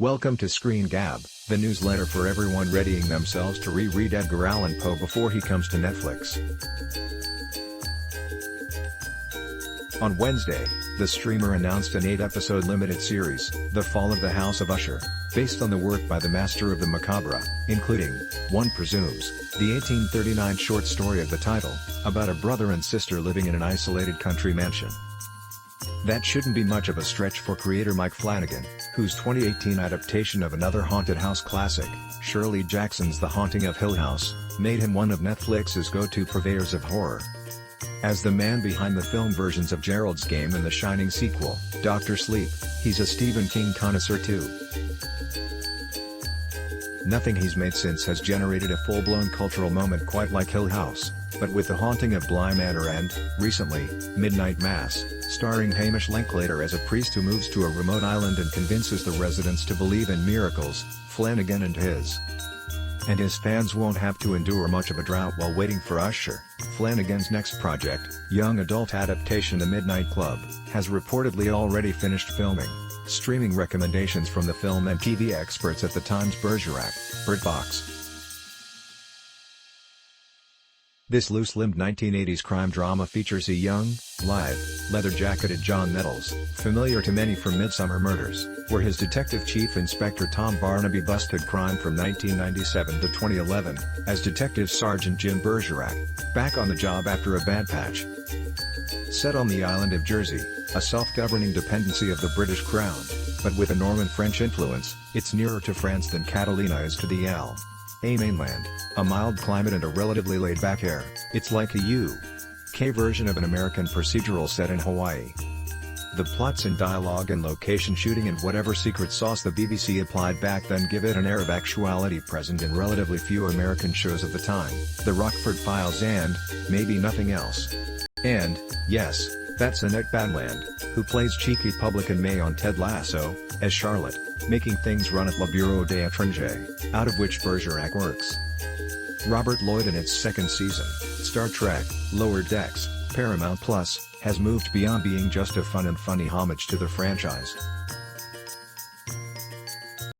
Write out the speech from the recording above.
Welcome to Screen Gab, the newsletter for everyone readying themselves to reread Edgar Allan Poe before he comes to Netflix. On Wednesday, the streamer announced an 8-episode limited series, The Fall of the House of Usher, based on the work by the master of the macabre, including, one presumes, the 1839 short story of the title, about a brother and sister living in an isolated country mansion. That shouldn't be much of a stretch for creator Mike Flanagan, whose 2018 adaptation of another haunted house classic, Shirley Jackson's The Haunting of Hill House, made him one of Netflix's go-to purveyors of horror. As the man behind the film versions of Gerald's Game and the Shining sequel, Dr. Sleep, he's a Stephen King connoisseur too. Nothing he's made since has generated a full-blown cultural moment quite like Hill House, but with The Haunting of Bly Manor and, recently, Midnight Mass, starring Hamish Linklater as a priest who moves to a remote island and convinces the residents to believe in miracles, Flanagan and his fans won't have to endure much of a drought while waiting for Usher. Flanagan's next project, young adult adaptation The Midnight Club, has reportedly already finished filming. Streaming recommendations from the film and TV experts at the Times Bergerac, BritBox. This loose-limbed 1980s crime drama features a young, lithe, leather-jacketed John Nettles, familiar to many from Midsomer Murders, where his Detective Chief Inspector Tom Barnaby busted crime from 1997 to 2011, as Detective Sergeant Jim Bergerac, back on the job after a bad patch. Set on the island of Jersey, a self-governing dependency of the British Crown, but with a Norman French influence, it's nearer to France than Catalina is to the A mainland, a mild climate and a relatively laid-back air. It's like a UK version of an American procedural set in Hawaii. The plots and dialogue and location shooting and whatever secret sauce the BBC applied back then give it an air of actuality present in relatively few American shows of the time, The Rockford Files and, maybe nothing else. And, yes, that's Annette Badland, who plays cheeky publican May on Ted Lasso, as Charlotte, making things run at Le Bureau d'étranger, out of which Bergerac works. Robert Lloyd in its second season, Star Trek, Lower Decks, Paramount Plus, has moved beyond being just a fun and funny homage to the franchise.